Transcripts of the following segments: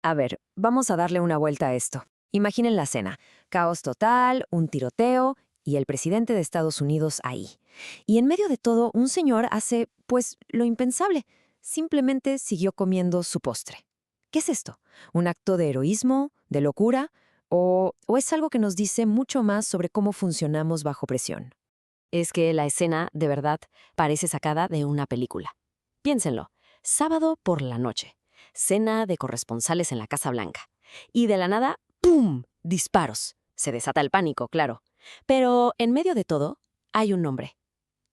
A ver, vamos a darle una vuelta a esto. Imaginen la escena. Caos total, un tiroteo y el presidente de Estados Unidos ahí. Y en medio de todo, un señor hace, pues, lo impensable. Simplemente siguió comiendo su postre. ¿Qué es esto? ¿Un acto de heroísmo? ¿De locura? ¿O es algo que nos dice mucho más sobre cómo funcionamos bajo presión? Es que la escena, de verdad, parece sacada de una película. Piénsenlo. Sábado por la noche. Cena de corresponsales en la Casa Blanca. Y de la nada, ¡pum! Disparos. Se desata el pánico, claro. Pero en medio de todo, hay un hombre.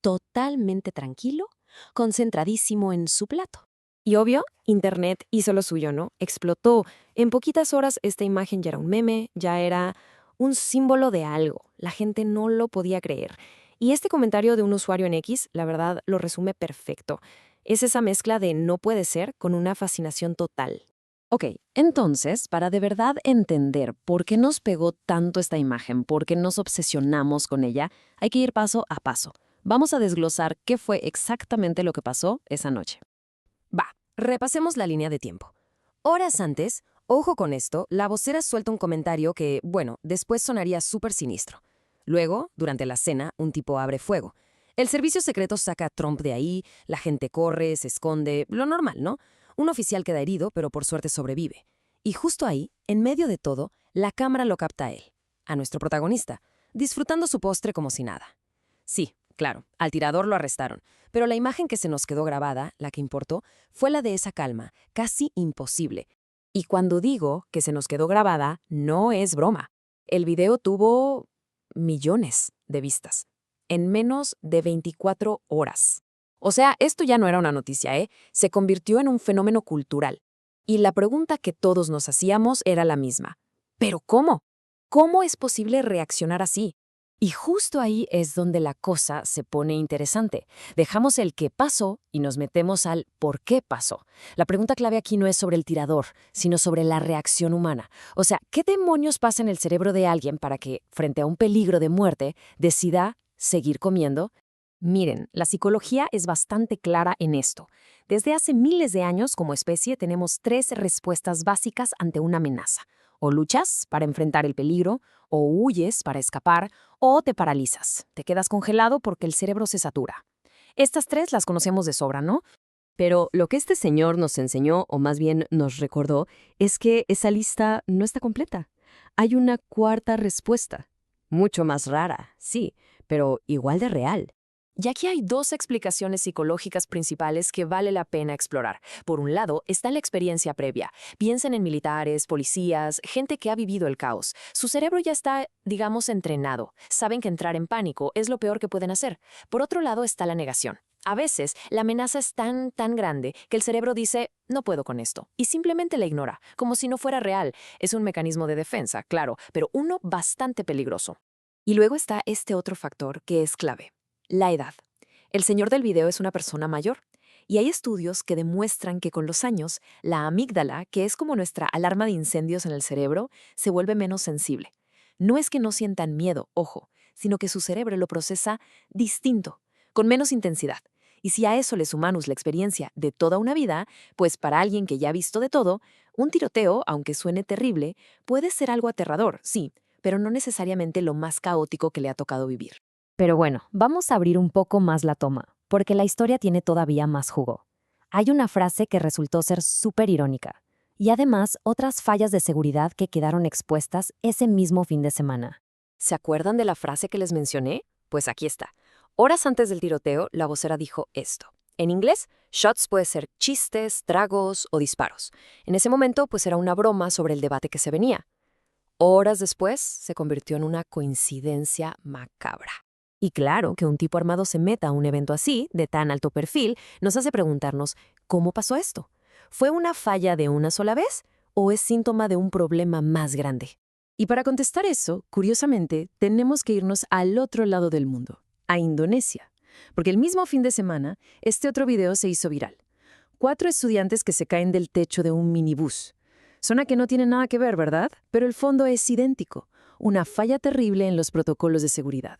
Totalmente tranquilo, concentradísimo en su plato. Y obvio, Internet hizo lo suyo, ¿no? Explotó. En poquitas horas esta imagen ya era un meme, ya era un símbolo de algo. La gente no lo podía creer. Y este comentario de un usuario en X, la verdad, lo resume perfecto. Es esa mezcla de no puede ser con una fascinación total. Ok, entonces, para de verdad entender por qué nos pegó tanto esta imagen, por qué nos obsesionamos con ella, hay que ir paso a paso. Vamos a desglosar qué fue exactamente lo que pasó esa noche. Va, repasemos la línea de tiempo. Horas antes, ojo con esto, la vocera suelta un comentario que, bueno, después sonaría súper sinistro. Luego, durante la cena, un tipo abre fuego. El servicio secreto saca a Trump de ahí, la gente corre, se esconde, lo normal, ¿no? Un oficial queda herido, pero por suerte sobrevive. Y justo ahí, en medio de todo, la cámara lo capta a él, a nuestro protagonista, disfrutando su postre como si nada. Sí, claro, al tirador lo arrestaron, pero la imagen que se nos quedó grabada, la que importó, fue la de esa calma, casi imposible. Y cuando digo que se nos quedó grabada, no es broma. El video tuvo millones de vistas, en menos de 24 horas. O sea, esto ya no era una noticia, ¿eh? Se convirtió en un fenómeno cultural. Y la pregunta que todos nos hacíamos era la misma. ¿Pero cómo? ¿Cómo es posible reaccionar así? Y justo ahí es donde la cosa se pone interesante. Dejamos el qué pasó y nos metemos al por qué pasó. La pregunta clave aquí no es sobre el tirador, sino sobre la reacción humana. O sea, ¿qué demonios pasa en el cerebro de alguien para que, frente a un peligro de muerte, decida seguir comiendo? Miren, la psicología es bastante clara en esto. Desde hace miles de años, como especie, tenemos tres respuestas básicas ante una amenaza. O luchas para enfrentar el peligro, o huyes para escapar, o te paralizas. Te quedas congelado porque el cerebro se satura. Estas tres las conocemos de sobra, ¿no? Pero lo que este señor nos enseñó, o más bien nos recordó, es que esa lista no está completa. Hay una cuarta respuesta. Mucho más rara, sí, pero igual de real. Y aquí hay dos explicaciones psicológicas principales que vale la pena explorar. Por un lado, está la experiencia previa. Piensen en militares, policías, gente que ha vivido el caos. Su cerebro ya está, digamos, entrenado. Saben que entrar en pánico es lo peor que pueden hacer. Por otro lado está la negación. A veces, la amenaza es tan grande que el cerebro dice, no puedo con esto, y simplemente la ignora, como si no fuera real. Es un mecanismo de defensa, claro, pero uno bastante peligroso. Y luego está este otro factor que es clave. La edad. El señor del video es una persona mayor, y hay estudios que demuestran que con los años, la amígdala, que es como nuestra alarma de incendios en el cerebro, se vuelve menos sensible. No es que no sientan miedo, ojo, sino que su cerebro lo procesa distinto, con menos intensidad. Y si a eso le sumamos la experiencia de toda una vida, pues para alguien que ya ha visto de todo, un tiroteo, aunque suene terrible, puede ser algo aterrador, sí, pero no necesariamente lo más caótico que le ha tocado vivir. Pero bueno, vamos a abrir un poco más la toma, porque la historia tiene todavía más jugo. Hay una frase que resultó ser súper irónica, y además otras fallas de seguridad que quedaron expuestas ese mismo fin de semana. ¿Se acuerdan de la frase que les mencioné? Pues aquí está. Horas antes del tiroteo, la vocera dijo esto. En inglés, shots puede ser chistes, tragos o disparos. En ese momento, pues era una broma sobre el debate que se venía. Horas después, se convirtió en una coincidencia macabra. Y claro, que un tipo armado se meta a un evento así, de tan alto perfil, nos hace preguntarnos, ¿cómo pasó esto? ¿Fue una falla de una sola vez o es síntoma de un problema más grande? Y para contestar eso, curiosamente, tenemos que irnos al otro lado del mundo, a Indonesia. Porque el mismo fin de semana, este otro video se hizo viral. 4 estudiantes que se caen del techo de un minibús. Suena que no tiene nada que ver, ¿verdad? Pero el fondo es idéntico. Una falla terrible en los protocolos de seguridad.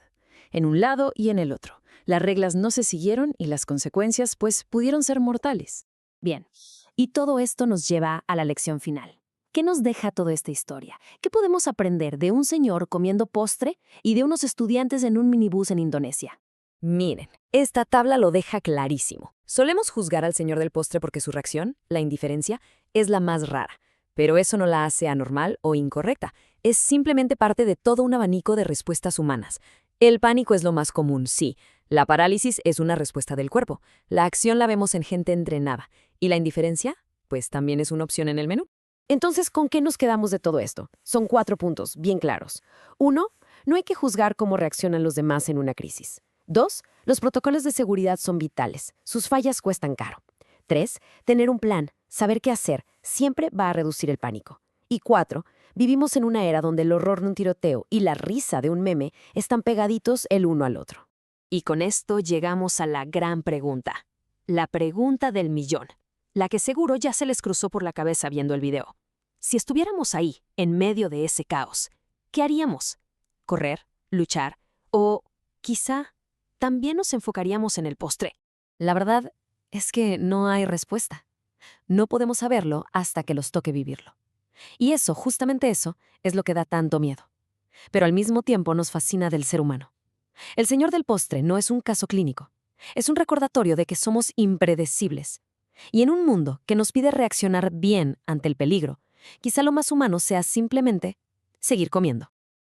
En un lado y en el otro. Las reglas no se siguieron y las consecuencias, pues, pudieron ser mortales. Bien, y todo esto nos lleva a la lección final. ¿Qué nos deja toda esta historia? ¿Qué podemos aprender de un señor comiendo postre y de unos estudiantes en un minibús en Indonesia? Miren, esta tabla lo deja clarísimo. Solemos juzgar al señor del postre porque su reacción, la indiferencia, es la más rara. Pero eso no la hace anormal o incorrecta. Es simplemente parte de todo un abanico de respuestas humanas. El pánico es lo más común, sí. La parálisis es una respuesta del cuerpo. La acción la vemos en gente entrenada. ¿Y la indiferencia? Pues también es una opción en el menú. Entonces, ¿con qué nos quedamos de todo esto? Son 4 puntos bien claros. 1. No hay que juzgar cómo reaccionan los demás en una crisis. 2. Los protocolos de seguridad son vitales. Sus fallas cuestan caro. 3. Tener un plan, saber qué hacer, siempre va a reducir el pánico. Y 4. Vivimos en una era donde el horror de un tiroteo y la risa de un meme están pegaditos el uno al otro. Y con esto llegamos a la gran pregunta. La pregunta del millón. La que seguro ya se les cruzó por la cabeza viendo el video. Si estuviéramos ahí, en medio de ese caos, ¿qué haríamos? ¿Correr? ¿Luchar? ¿O quizá también nos enfocaríamos en el postre? La verdad es que no hay respuesta. No podemos saberlo hasta que los toque vivirlo. Y eso, justamente eso, es lo que da tanto miedo. Pero al mismo tiempo nos fascina del ser humano. El señor del postre no es un caso clínico. Es un recordatorio de que somos impredecibles. Y en un mundo que nos pide reaccionar bien ante el peligro, quizá lo más humano sea simplemente seguir comiendo.